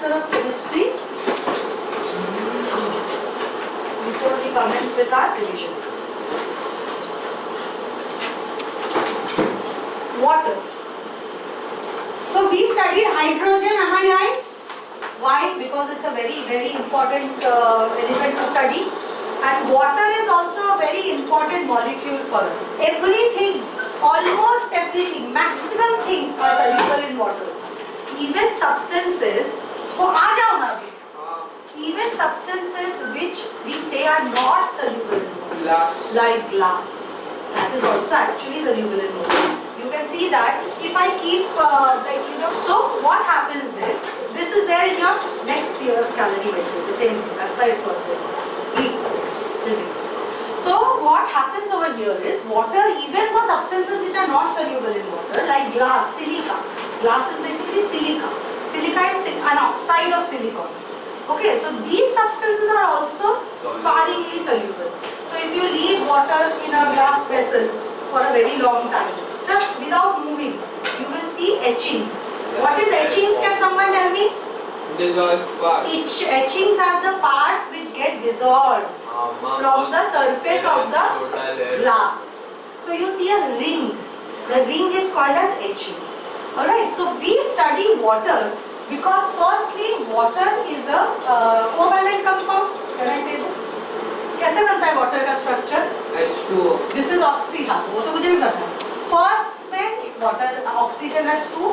chapter of chemistry before we commence with our divisions. Water. So we studied hydrogen, am I right? Why? Because it's a very important element to study. And water is also a very important molecule for us. Everything, almost everything, maximum things are soluble in water. Even substances, even substances which we say are not soluble in water, like glass, that is also actually soluble in water. You can see that if I keep so what happens is, this is there in your next year calorimetry, the same thing, that's why it's what it is. Physics. So what happens over here is, water, even the substances which are not soluble in water, like glass, silica. Glass is basically silica. Silica is an oxide of silicon. Okay, so these substances are also sparingly soluble. So if you leave water in a glass vessel for a very long time, just without moving, you will see etchings. What is etchings? Can someone tell me? Dissolved parts. Etchings are the parts which get dissolved from the surface of the glass. So you see a ring. The ring is called as etching. Alright, so we study water because firstly water is a covalent compound. Can I say this? कैसे बनता है water का structure? H2O. This is oxy, हाँ, वो तो मुझे भी पता है. First में water, oxygen has 2,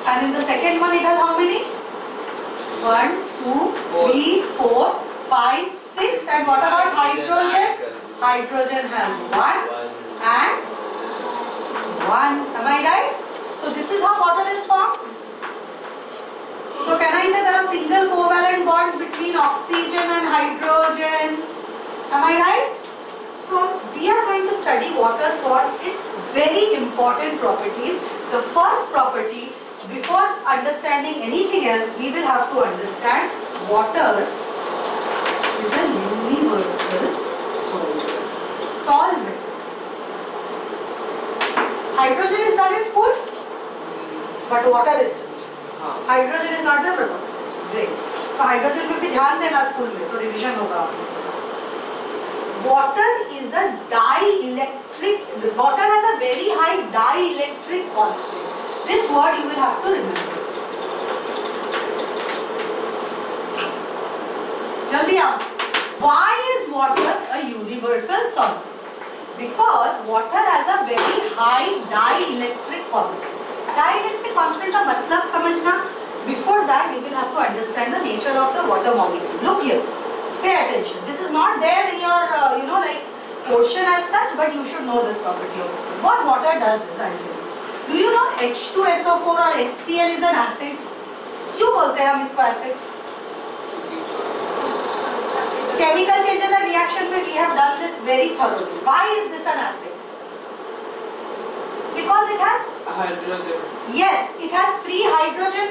and in the second one it has how many? 1, 2, 3, 4, 5, 6, and what about hydrogen? Hydrogen has 1 and 1. Am I right? So this is how water is formed. So can I say there are single covalent bonds between oxygen and hydrogens? Am I right? So we are going to study water for its very important properties. The first property, before understanding anything else, we will have to understand water is a universal solvent. Hydrogen is done in school, but water is done. Hydrogen is not done, but water is done. Great. So hydrogen पे भी ध्यान देना school में, तो revision होगा. Water is a dielectric. Water has a very high dielectric constant. This word you will have to remember. Jaldi aao. Why is water a universal solvent? Because water has a very high dielectric constant. Dielectric constant का मतलब समझना. Before that, you will have to understand the nature of the water molecule. Look here. Pay attention. This is not there in your, portion as such, but you should know this property of water. What water does is actually. Do you know H2SO4 or HCl is an acid? क्यों बोलते हैं हम इसको acid? Chemical changes and reaction में we have done this very thoroughly. Why is this an acid? Because it has hydrogen. Yes, it has free hydrogen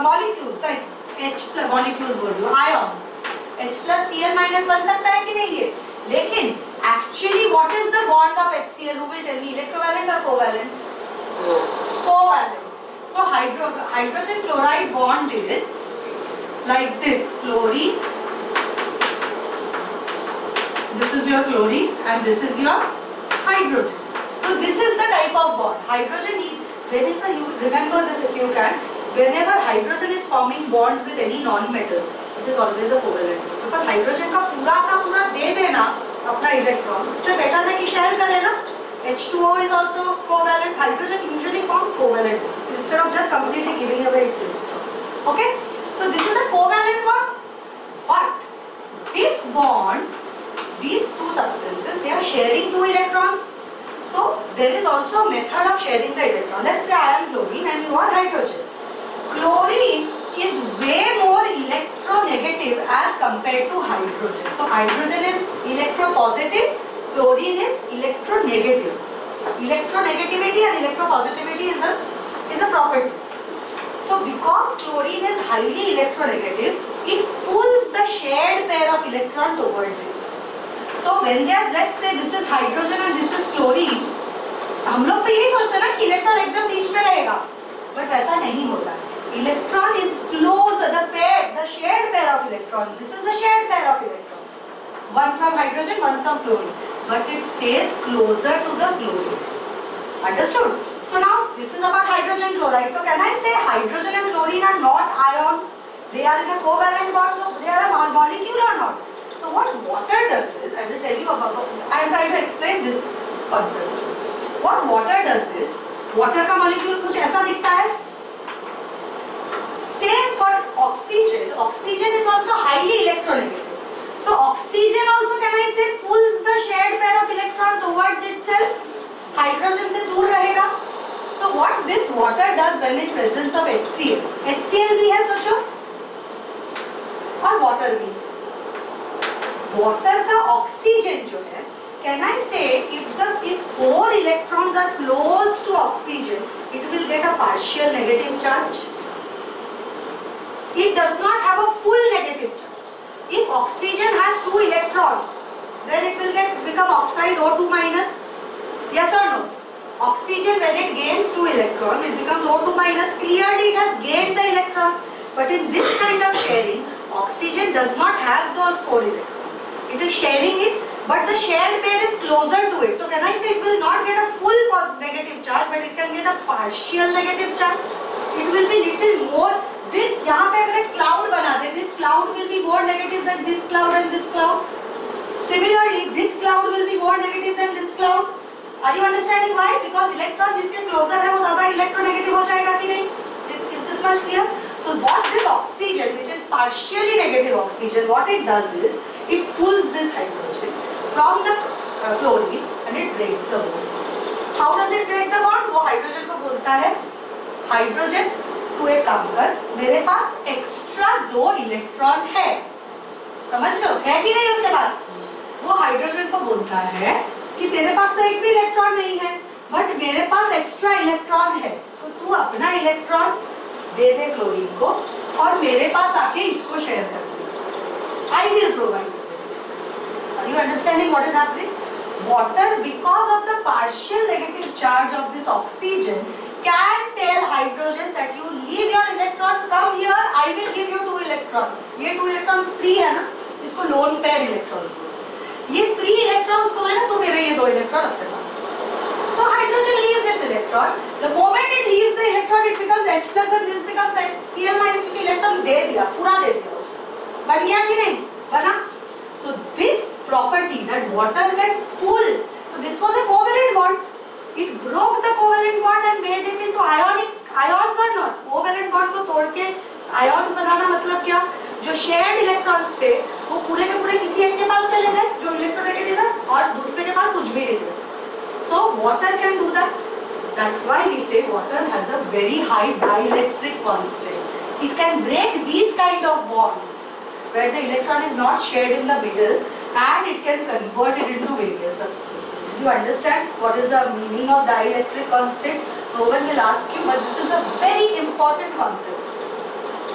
molecules. Sorry, H plus molecules बोल रही हूँ, ions. H plus Cl minus बन सकता है कि नहीं ये? लेकिन actually what is the bond of HCl? Who will tell me? Electrovalent or covalent? Covalent. So hydrogen chloride bond is like this. Chlorine. This is your chlorine and this is your hydrogen. So this is the type of bond. Hydrogen is, whenever you remember this if you can, whenever hydrogen is forming bonds with any non-metal, it is always a covalent. Because hydrogen का पूरा दे देना अपना electron, इससे better है कि share करे ना. H2O is also covalent. Hydrogen usually forms covalent bonds instead of just completely giving away its electron. Okay? So this is a covalent bond. But this bond, these two substances, they are sharing 2 electrons. So there is also a method of sharing the electron. Let's say I am chlorine and you are hydrogen. Chlorine is way more electronegative as compared to hydrogen. So hydrogen is electropositive, chlorine is electronegative. Electronegativity and electropositivity is a property. So because chlorine is highly electronegative, it pulls the shared pair of electron towards it. So when they are, let's say this is hydrogen and this is chlorine, हम लोग तो यही सोचते हैं ना कि electron एकदम बीच में रहेगा, but वैसा नहीं होता. Electron is close, the pair of electron. This is the shared pair of electron. One from hydrogen, one from chlorine. But it stays closer to the chlorine. Understood? So now this is about hydrogen chloride. So can I say hydrogen and chlorine are not ions? They are in a covalent bond, so they are a molecule or not? So what water does is, I will tell you about, I am trying to explain this concept. What water does is, water का molecule कुछ ऐसा दिखता है. Same for oxygen. Oxygen is also highly electronegative. So oxygen also, can I say, pulls the shared pair of electron towards itself. Hydrogen से दूर रहेगा. So what this water does when in presence of HCl? HCl भी है सोचो, और water भी. Water का oxygen जो है, can I say if 4 electrons are close to oxygen, it will get a partial negative charge. It does not have a full negative charge. If oxygen has 2 electrons, then it will become oxide O2 minus. Yes or no? Oxygen, when it gains 2 electrons, it becomes O2 minus. Clearly it has gained the electrons. But in this kind of sharing, oxygen does not have those 4 electrons. It is sharing it, but the shared pair is closer to it. So can I say it will not get a full negative charge, but it can get a partial negative charge. It will be little more. This, यहाँ पे अगर एक cloud बना दे, this cloud will be more negative than this cloud and this cloud. Similarly, this cloud will be more negative than this cloud. Are you understanding why? Because electron जिसके closer है वो ज़्यादा electronegative हो जाएगा कि नहीं? Is this much clear? So what this oxygen, which is partially negative oxygen, what it does is it pulls this hydrogen from the chlorine and it breaks the bond. How does it break the bond? वो hydrogen को बोलता है, hydrogen तू एक काम कर, मेरे पास extra 2 electron है, समझ लो, है कि नहीं उसके पास? वो हाइड्रोजन को बोलता है कि तेरे पास तो एक भी इलेक्ट्रॉन नहीं है, बट मेरे पास एक्स्ट्रा इलेक्ट्रॉन है, तो तू अपना इलेक्ट्रॉन दे दे क्लोरीन को और मेरे पास आके इसको शेयर कर दे. I will provide. Are you understanding what is happening? Water, because of the partial negative charge of this oxygen, can tell hydrogen that you leave your electron, come here, I will give you 2 electrons. ये 2 electrons free है ना, इसको lone pair electrons बोलते हैं. ये free electrons को है ना, तो मेरे ये 2 electron अपने पास. So hydrogen leaves its electron. The moment it leaves the electron, it becomes H plus and this becomes Cl minus क्योंकि electron दे दिया, पूरा दे दिया उसको. बन गया कि नहीं? बना. So this property that water can pull. So this was a covalent bond. It broke the covalent bond and made it into ionic ions or not. Covalent bond को तोड़ के ions बनाना मतलब क्या? जो shared electrons थे वो पूरे के पूरे किसी एक के पास चले गए जो इलेक्ट्रोनेगेटिव है और दूसरे के पास कुछ भी नहीं है. So water can do that. That's why we say water has a very high dielectric constant. It can break these kind of bonds where the electron is not shared in the middle and it can convert it into various substances. Do you understand what is the meaning of dielectric constant? No one will ask you, but this is a very important concept.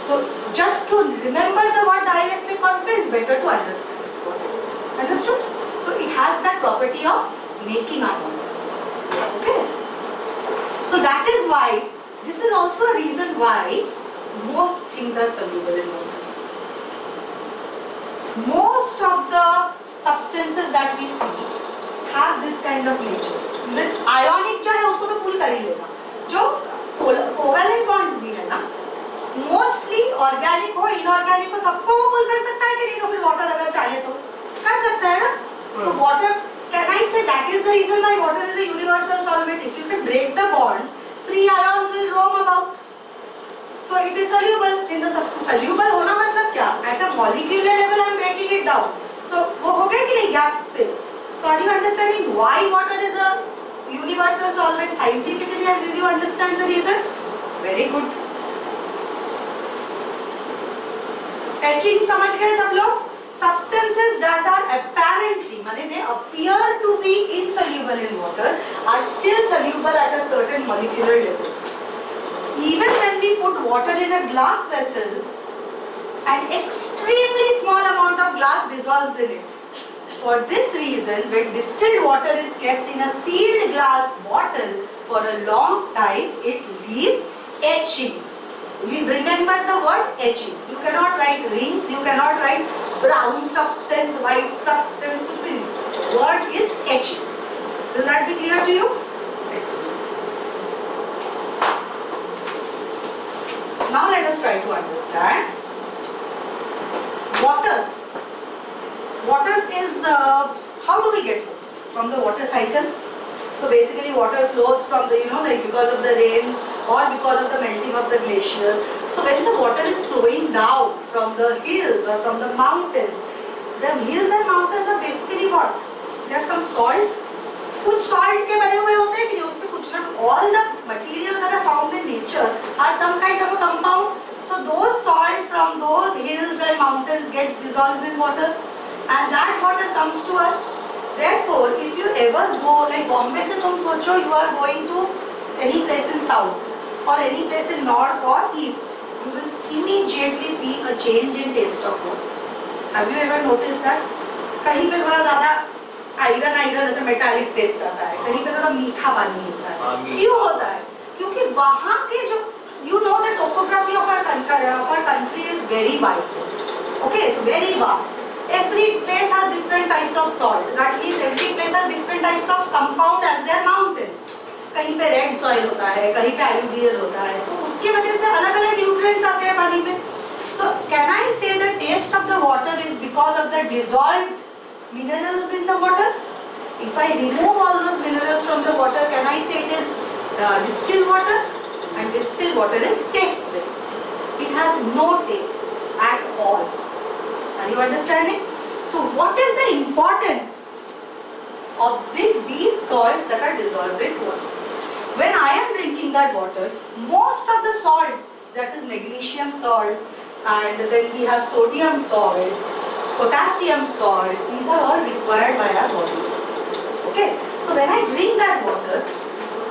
So just to remember the word dielectric constant, it's better to understand what it is. Understood? So it has that property of making ions. Okay? So that is why, this is also a reason why most things are soluble in water. Most of the substances that we see have this kind of nature. Even ionic जो है उसको तो pull कर ही लेगा. जो covalent bonds भी है ना, mostly organic हो, inorganic हो, सबको वो pull कर सकता है कि नहीं? तो फिर water अगर चाहे तो कर सकता है ना. तो water, can I say that is the reason why water is a universal solvent? If you can break the bonds, free ions will roam about. So it is soluble in the substance. Soluble होना मतलब क्या? At a molecular level I am breaking it down. So वो हो गया कि नहीं gaps fill? So are you understanding why water is a universal solvent scientifically, and did you understand the reason? Very good. Etching समझ गए सब लोग? Substances that are apparently, माने they appear to be insoluble in water, are still soluble at a certain molecular level. Even when we put water in a glass vessel, an extremely small amount of glass dissolves in it. For this reason, when distilled water is kept in a sealed glass bottle for a long time, it leaves etchings. remember the word etching. You cannot write rings, you cannot write brown substance, white substance, कुछ भी नहीं सकते. Word is etching. Will that be clear to you? Excellent. Now let us try to understand water. Water is, how do we get water? From the water cycle. So basically water flows from the, like because of the rains or because of the melting of the glacier. So when the water is flowing down from the hills or from the mountains, the hills and mountains are basically what? There are some salt. कुछ salt के बने हुए होते हैं कि उसमें कुछ ना, all the materials that are found in nature are some kind of a compound. So those salt from those hills and mountains gets dissolved in water, and that water comes to us. Therefore, if you ever go, like Bombay से तुम सोचो you are going to any place in south or any place in north or east, you will immediately see a change in taste of water. Have you ever noticed that? कहीं पे थोड़ा ज़्यादा iron ऐसे metallic taste आता है, कहीं पे थोड़ा मीठा पानी होता है. क्यों होता है? क्योंकि वहाँ के जो the topography of our country is very wide. Okay, so very vast. Every place has different types of salt. That means every place has different types of compound as their mountains. कहीं पे red soil होता है, कहीं पे alluvial होता है, तो उसकी वजह से अलग-अलग न्यूट्रिएंट्स आते हैं पानी में. So can I say the taste of the water is because of the dissolved minerals in the water? If I remove all those minerals from the water, can I say it is distilled water? And distilled water is tasteless. It has no taste at all. Are you understanding? So what is the importance of these salts that are dissolved in water? When I am drinking that water, most of the salts, that is magnesium salts, and then we have sodium salts, potassium salt, these are all required by our bodies. Okay? So when I drink that water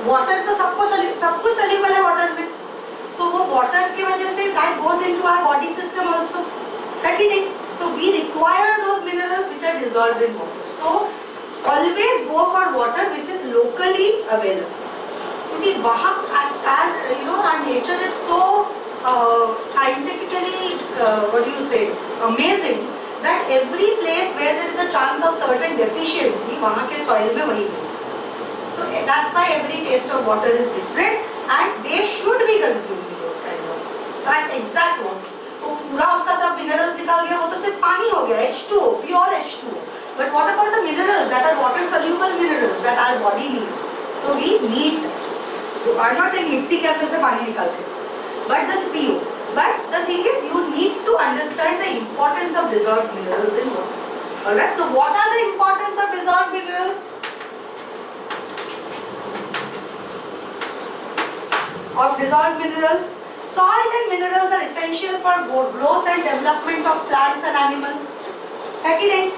तो सब कुछ soluble है water में. So वो water की वजह से that goes into our body system also. है कि नहीं? So we require those minerals which are dissolved in water. So always go for water which is locally available. क्योंकि वहाँ our nature is so scientifically amazing that every place where there is a chance of certain deficiency, वहाँ के soil में वही मिलेगा. So that's why every taste of water is different, and they should be consumed those kind of that exact water. तो पूरा उसका सब minerals निकाल दिया, वो तो सिर्फ पानी हो गया, H2O, pure H2O. But what about the minerals that are water soluble minerals that our body needs? So we need them. So I'm not saying मिट्टी के अंदर से पानी निकाल के, but the PO. But the thing is, you need to understand the importance of dissolved minerals in water. Alright, so what are the importance of dissolved minerals? Of dissolved minerals, salt and minerals are essential for growth and development of plants and animals. है कि नहीं?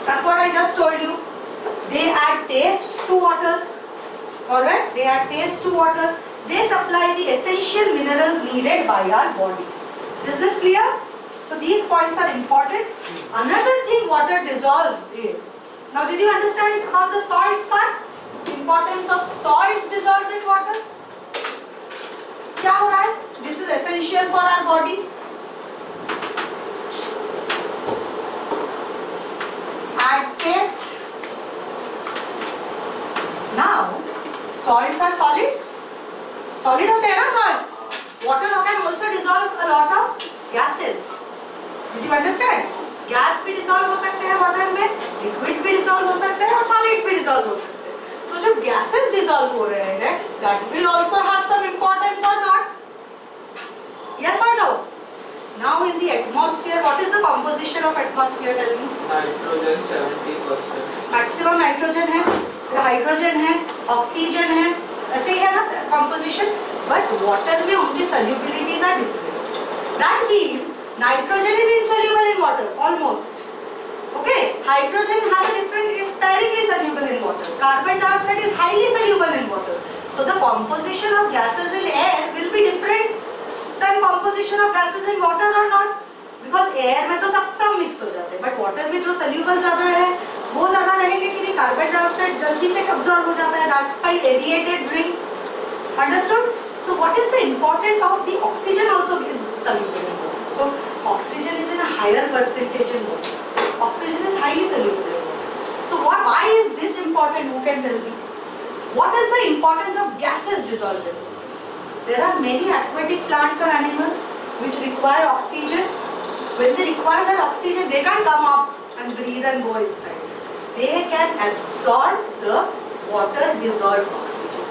That's what I just told you. They add taste to water. Alright, they add taste to water. They supply the essential minerals needed by our body. Is this clear? So these points are important. Another thing water dissolves is, now did you understand about the salts part? Importance of salts dissolved in water. क्या हो रहा है? This is essential for our body. Adds taste. Now, salts are solid. Solid होते हैं ना salts. Water can also dissolve a lot of gases. Did you understand? Gas भी dissolve हो सकते हैं water में, liquids भी dissolve हो सकते हैं और solids भी dissolve हो सकते हैं. So जो gases dissolve हो रहे हैं, that will also have some importance or not? Yes or no? Now in the atmosphere, what is the composition of atmosphere? Tell me. Nitrogen 70%. Maximum nitrogen है, hydrogen है, oxygen है, ऐसे ही है ना composition. But water में उनकी solubilities are different. That means nitrogen is insoluble in water almost. Okay, hydrogen has a different, is sparingly soluble in water. Carbon dioxide is highly soluble in water. So the composition of gases in air will be different than composition of gases in water or not? Because air में तो सब mix हो जाते हैं, but water में जो soluble ज़्यादा है, वो ज़्यादा रहेंगे कि नहीं? Carbon dioxide जल्दी से absorb हो जाता है. That's why aerated drinks. Understood? So what is the importance of the oxygen also is soluble in water. So oxygen is in a higher percentage in water. Oxygen is highly soluble in water. So why is this important? Who can tell me? What is the importance of gases dissolved in water? There are many aquatic plants or animals which require oxygen. When they require that oxygen, they can't come up and breathe and go inside. They can absorb the water dissolved oxygen.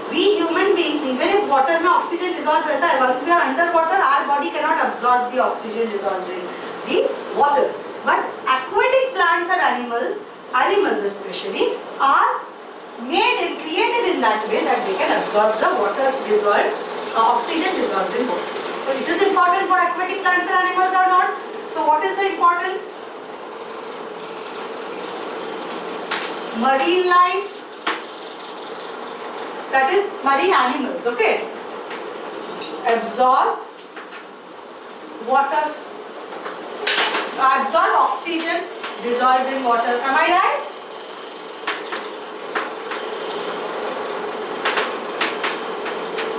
We human beings, even if water में oxygen dissolved रहता है, once we are underwater, our body cannot absorb the oxygen dissolved in the water. But aquatic plants and animals especially, are made and created in that way that they can absorb the water dissolved, oxygen dissolved in water. So it is important for aquatic plants and animals or not? So what is the importance? Marine life, that is marine animals, okay? Absorb water, absorb oxygen dissolved in water. Am I right?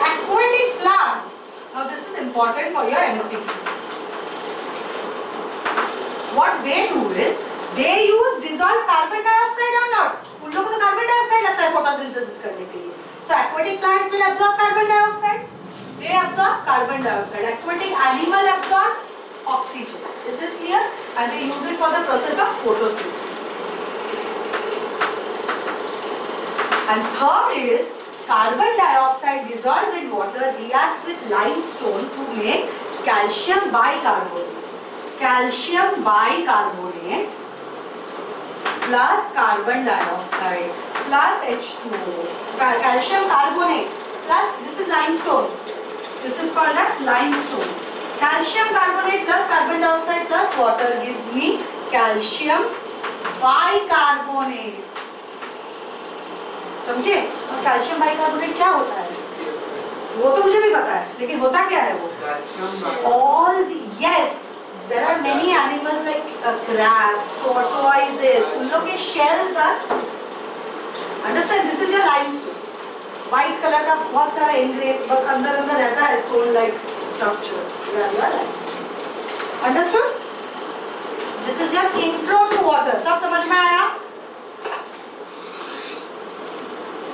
Aquatic plants. Now this is important for your MCQ. What they do is, they use dissolved carbon dioxide or not? उन लोगों को तो carbon dioxide लगता है photosynthesis करने के लिए. So aquatic plants will absorb carbon dioxide. They absorb carbon dioxide. Aquatic animal absorb oxygen. Is this clear? And they use it for the process of photosynthesis. And third is, carbon dioxide dissolved in water reacts with limestone to make calcium bicarbonate. Calcium bicarbonate plus carbon dioxide plus H2O. Calcium carbonate plus, this is limestone. This is called as limestone. Calcium carbonate plus carbon dioxide plus water gives me calcium bicarbonate. समझे? और calcium bicarbonate क्या होता है? वो तो मुझे भी पता है, लेकिन होता क्या है वो? All the, yes, there are many animals like crabs, tortoises, उन लोग के shells are, understand, this is your limestone. White color का बहुत सारा engrave, but अंदर रहता है stone like structures. Where you are limestone. Understood? This is your intro to water. सब समझ में आया?